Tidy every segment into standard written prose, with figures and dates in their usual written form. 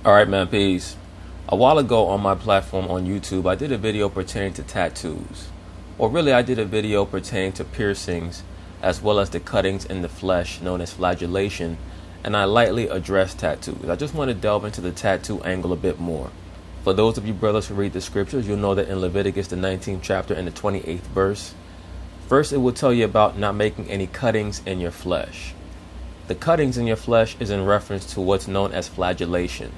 Alright man, peace. A while ago on my platform on YouTube, I did a video pertaining to tattoos. Or really, I did a video pertaining to piercings, as well as the cuttings in the flesh known as flagellation, and I lightly addressed tattoos. I just want to delve into the tattoo angle a bit more. For those of you brothers who read the scriptures, you'll know that in Leviticus, the 19th chapter and the 28th verse, first it will tell you about not making any cuttings in your flesh. The cuttings in your flesh is in reference to what's known as flagellation.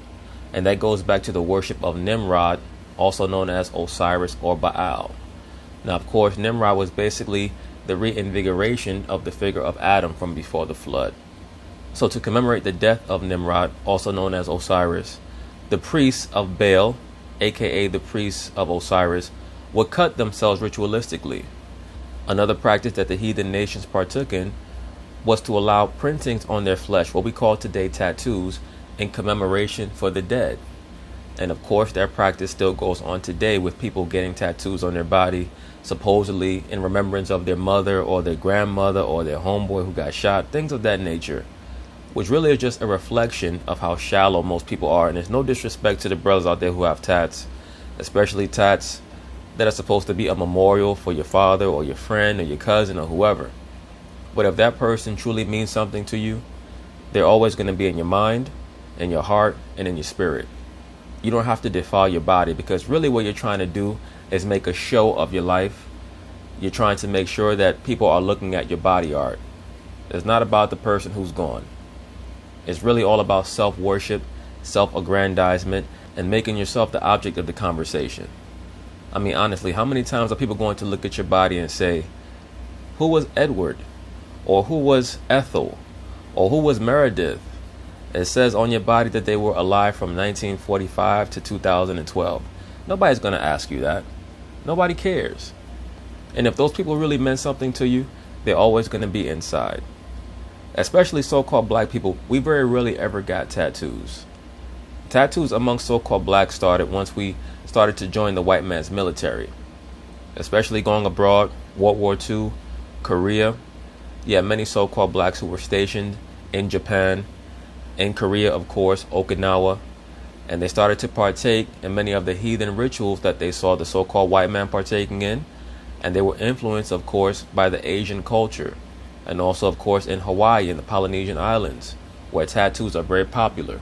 And that goes back to the worship of Nimrod, also known as Osiris or Baal. Now, of course, Nimrod was basically the reinvigoration of the figure of Adam from before the flood. So to commemorate the death of Nimrod, also known as Osiris, the priests of Baal, aka the priests of Osiris, would cut themselves ritualistically. Another practice that the heathen nations partook in was to allow printings on their flesh, what we call today tattoos, in commemoration for the dead. And of course, that practice still goes on today with people getting tattoos on their body, supposedly in remembrance of their mother or their grandmother or their homeboy who got shot, things of that nature, which really is just a reflection of how shallow most people are. And there's no disrespect to the brothers out there who have tats, especially tats that are supposed to be a memorial for your father or your friend or your cousin or whoever. But if that person truly means something to you, they're always going to be in your mind, in your heart, and in your spirit. You don't have to defile your body, because really what you're trying to do is make a show of your life. You're trying to make sure that people are looking at your body art. It's not about the person who's gone. It's really all about self-worship, self-aggrandizement, and making yourself the object of the conversation. I mean, honestly, how many times are people going to look at your body and say, who was Edward? Or who was Ethel? Or who was Meredith? It says on your body that they were alive from 1945 to 2012. Nobody's going to ask you that. Nobody cares. And if those people really meant something to you, they're always going to be inside. Especially so-called black people, we very rarely ever got tattoos. Tattoos among so-called blacks started once we started to join the white man's military. Especially going abroad, World War II, Korea. Yeah, many so-called blacks who were stationed in Japan, in Korea, of course, Okinawa, and they started to partake in many of the heathen rituals that they saw the so-called white man partaking in, and they were influenced, of course, by the Asian culture, and also, of course, in Hawaii and the Polynesian Islands, where tattoos are very popular.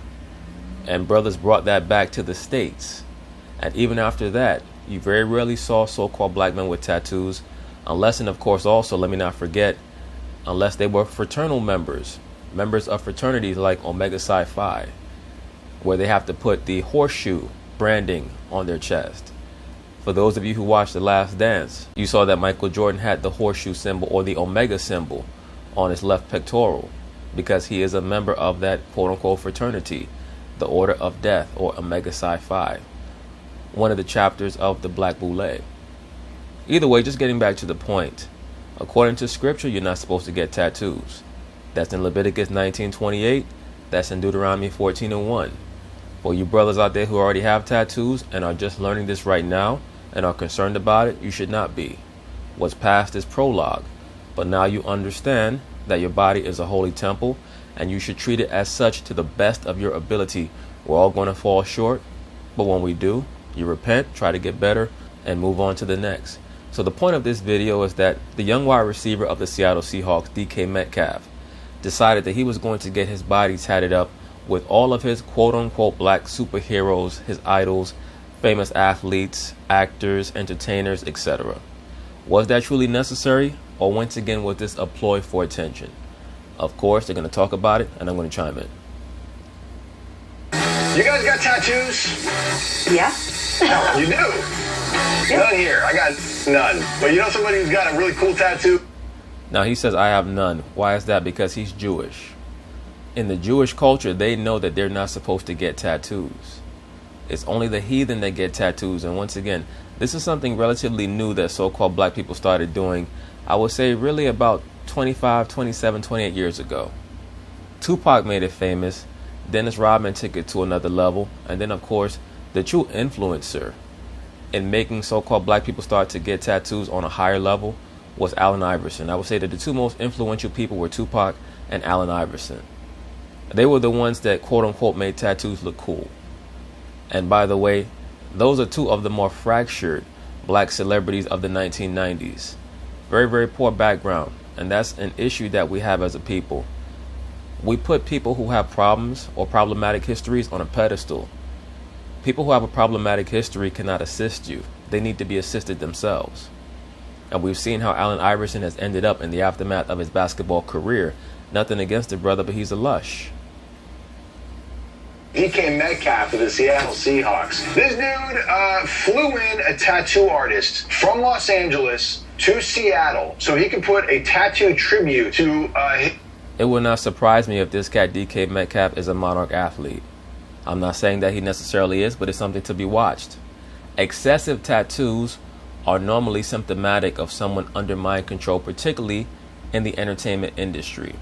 And brothers brought that back to the States, and even after that, you very rarely saw so-called black men with tattoos, unless, and of course, also, let me not forget, unless they were fraternal members of fraternities like Omega Psi Phi, where they have to put the horseshoe branding on their chest. For those of you who watched The Last Dance, you saw that Michael Jordan had the horseshoe symbol or the Omega symbol on his left pectoral, because he is a member of that quote-unquote fraternity, the Order of Death, or Omega Psi Phi, one of the chapters of the Black Boule. Either way, just getting back to the point, according to scripture, you're not supposed to get tattoos. That's in Leviticus 19:28. That's in Deuteronomy 14:1. For you brothers out there who already have tattoos and are just learning this right now and are concerned about it, you should not be. What's past is prologue. But now you understand that your body is a holy temple, and you should treat it as such to the best of your ability. We're all going to fall short, but when we do, you repent, try to get better, and move on to the next. So the point of this video is that the young wide receiver of the Seattle Seahawks, DK Metcalf, decided that he was going to get his body tatted up with all of his quote-unquote black superheroes, his idols, famous athletes, actors, entertainers, etc. Was that truly necessary, or once again was this a ploy for attention? Of course, they're going to talk about it, and I'm going to chime in. You guys got tattoos? Yeah. You do? Yeah. None here. I got none. But you know somebody who's got a really cool tattoo? Now he says, I have none. Why is that? Because he's Jewish. In the Jewish culture, they know that they're not supposed to get tattoos. It's only the heathen that get tattoos. And once again, this is something relatively new that so-called black people started doing, I would say really about 25, 27, 28 years ago. Tupac made it famous. Dennis Rodman took it to another level. And then, of course, the true influencer in making so-called black people start to get tattoos on a higher level was Allen Iverson. I would say that the two most influential people were Tupac and Allen Iverson. They were the ones that quote-unquote made tattoos look cool. And by the way, those are two of the more fractured black celebrities of the 1990s. Very, very poor background. And that's an issue that we have as a people. We put people who have problems or problematic histories on a pedestal. People who have a problematic history cannot assist you. They need to be assisted themselves. And we've seen how Allen Iverson has ended up in the aftermath of his basketball career. Nothing against the brother, but he's a lush. DK Metcalf of the Seattle Seahawks. This dude flew in a tattoo artist from Los Angeles to Seattle so he could put a tattoo tribute to It would not surprise me if this cat DK Metcalf is a Monarch athlete. I'm not saying that he necessarily is, but it's something to be watched. Excessive tattoos are normally symptomatic of someone under mind control, particularly in the entertainment industry.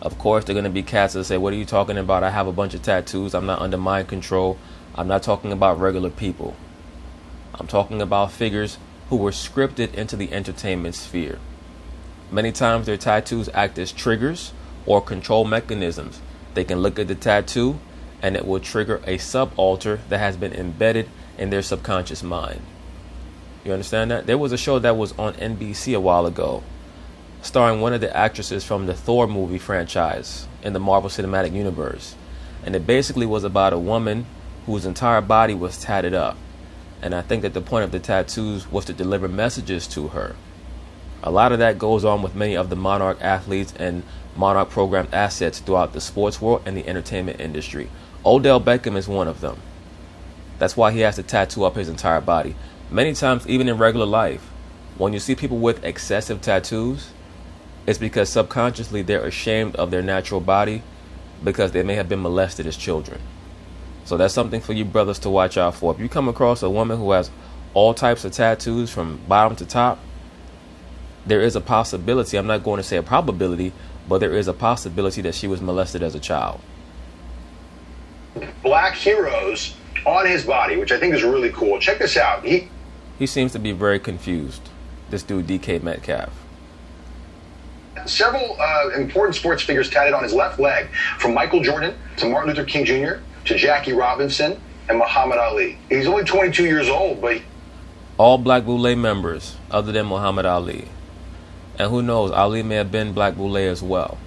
Of course, they're going to be cats that say, what are you talking about? I have a bunch of tattoos. I'm not under mind control. I'm not talking about regular people. I'm talking about figures who were scripted into the entertainment sphere. Many times their tattoos act as triggers or control mechanisms. They can look at the tattoo and it will trigger a subalter that has been embedded in their subconscious mind. You understand that? There was a show that was on NBC a while ago, starring one of the actresses from the Thor movie franchise in the Marvel Cinematic Universe. And it basically was about a woman whose entire body was tatted up. And I think that the point of the tattoos was to deliver messages to her. A lot of that goes on with many of the Monarch athletes and Monarch programmed assets throughout the sports world and the entertainment industry. Odell Beckham is one of them. That's why he has to tattoo up his entire body. Many times, even in regular life, when you see people with excessive tattoos, it's because subconsciously they're ashamed of their natural body because they may have been molested as children. So that's something for you brothers to watch out for. If you come across a woman who has all types of tattoos from bottom to top, there is a possibility, I'm not going to say a probability, but there is a possibility that she was molested as a child. black heroes on his body, which I think is really cool. Check this out. He seems to be very confused, this dude DK Metcalf. Several important sports figures tatted on his left leg, from Michael Jordan to Martin Luther King Jr. to Jackie Robinson and Muhammad Ali. He's only 22 years old, but all Black Boule members other than Muhammad Ali. And who knows, Ali may have been Black Boule as well.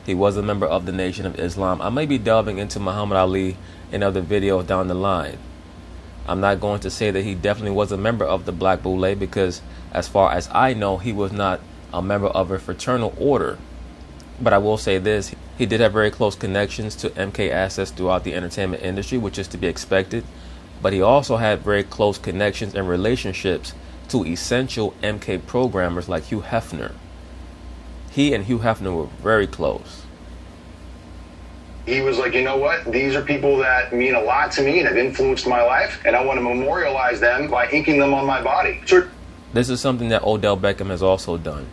He was a member of the Nation of Islam. I may be delving into Muhammad Ali in other videos down the line. I'm not going to say that he definitely was a member of the Black Boule because as far as I know, he was not a member of a fraternal order. But I will say this, he did have very close connections to MK assets throughout the entertainment industry, which is to be expected. But he also had very close connections and relationships to essential MK programmers like Hugh Hefner. He and Hugh Hefner were very close. he was like, you know what? These are people that mean a lot to me and have influenced my life, and I want to memorialize them by inking them on my body. So this is something that Odell Beckham has also done,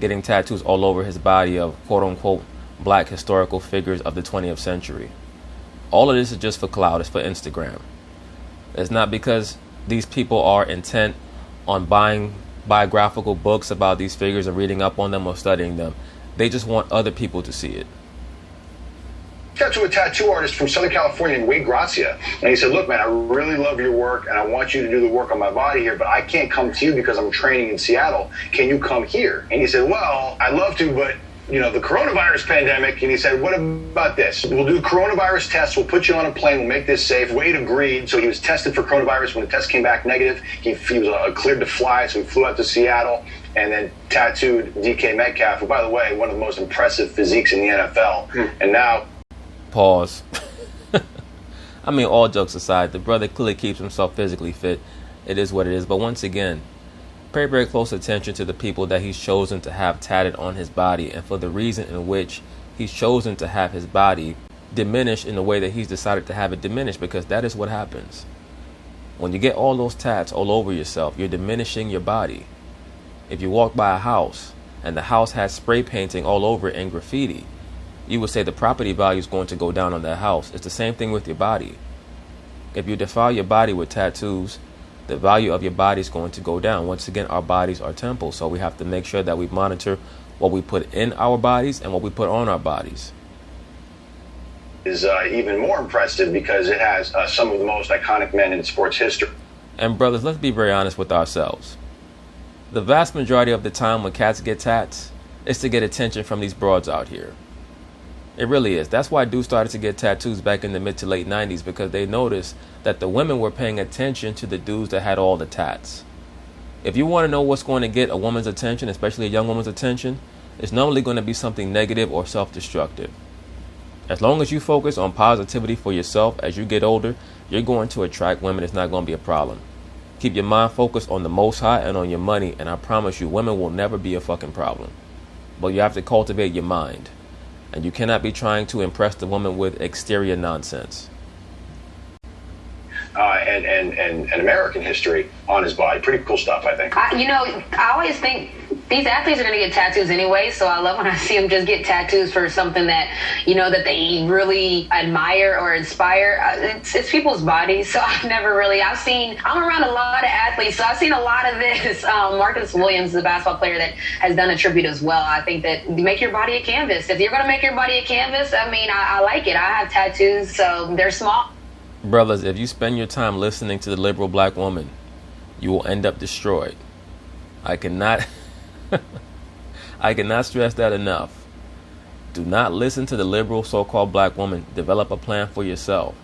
getting tattoos all over his body of quote-unquote black historical figures of the 20th century. All of this is just for clout. It's for Instagram. It's not because these people are intent on buying biographical books about these figures and reading up on them or studying them. They just want other people to see it. got to a tattoo artist from Southern California named Wade Grazia, and he said, look, man, I really love your work, and I want you to do the work on my body here, but I can't come to you because I'm training in Seattle. Can you come here? And he said, well, I'd love to, but you know, the coronavirus pandemic. And he said, what about this? We'll do coronavirus tests. We'll put you on a plane. We'll make this safe. Wade agreed. So he was tested for coronavirus. When the test came back negative, he was cleared to fly. So he flew out to Seattle and then tattooed DK Metcalf, who, by the way, one of the most impressive physiques in the NFL. And now... Pause. I mean, all jokes aside, the brother clearly keeps himself physically fit. It is what it is. But once again, pay very close attention to the people that he's chosen to have tatted on his body, and for the reason in which he's chosen to have his body diminished in the way that he's decided to have it diminished, because that is what happens. When you get all those tats all over yourself, you're diminishing your body. If you walk by a house and the house has spray painting all over it and graffiti, you would say the property value is going to go down on that house. It's the same thing with your body. If you defile your body with tattoos, the value of your body is going to go down. Once again, our bodies are temples, so we have to make sure that we monitor what we put in our bodies and what we put on our bodies. is even more impressive because it has some of the most iconic men in sports history. And brothers, let's be very honest with ourselves. The vast majority of the time when cats get tats, it's to get attention from these broads out here. It really is. That's why dudes started to get tattoos back in the mid to late 90s, because they noticed that the women were paying attention to the dudes that had all the tats. If you want to know what's going to get a woman's attention, especially a young woman's attention, it's normally going to be something negative or self-destructive. As long as you focus on positivity for yourself as you get older, you're going to attract women. It's not going to be a problem. Keep your mind focused on the Most High and on your money, and I promise you, women will never be a fucking problem. But you have to cultivate your mind. And you cannot be trying to impress the woman with exterior nonsense. And American history on his body. Pretty cool stuff, I think. I always think these athletes are going to get tattoos anyway, so I love when I see them just get tattoos for something that, that they really admire or inspire. It's people's bodies, so I'm around a lot of athletes, so I've seen a lot of this. Marcus Williams, the basketball player that has done a tribute as well. I think that make your body a canvas. If you're going to make your body a canvas, I like it. I have tattoos, so they're small. Brothers, if you spend your time listening to the liberal black woman, you will end up destroyed. I cannot stress that enough. Do not listen to the liberal so-called black woman. Develop a plan for yourself.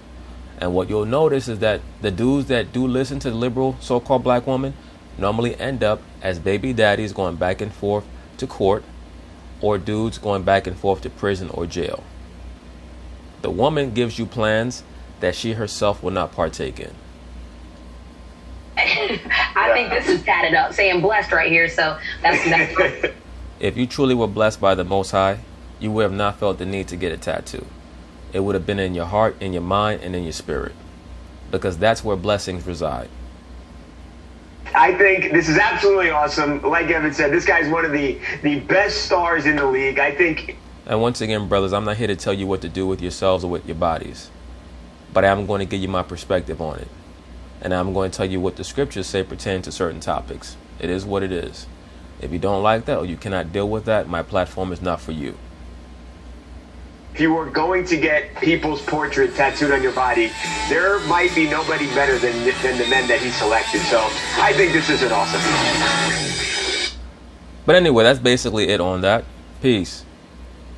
And what you'll notice is that the dudes that do listen to the liberal so-called black woman normally end up as baby daddies going back and forth to court, or dudes going back and forth to prison or jail. The woman gives you plans that she herself will not partake in. I think this is tatted up, saying blessed right here, so that's If you truly were blessed by the Most High, you would have not felt the need to get a tattoo. It would have been in your heart, in your mind, and in your spirit, because that's where blessings reside. I think this is absolutely awesome. Like Evan said, this guy's one of the best stars in the league. I think. And once again, brothers, I'm not here to tell you what to do with yourselves or with your bodies, but I'm going to give you my perspective on it. And I'm going to tell you what the scriptures say pertaining to certain topics. It is what it is. If you don't like that or you cannot deal with that, my platform is not for you. If you were going to get people's portrait tattooed on your body, there might be nobody better than the men that he selected. So I think this is an awesome. But anyway, that's basically it on that. Peace.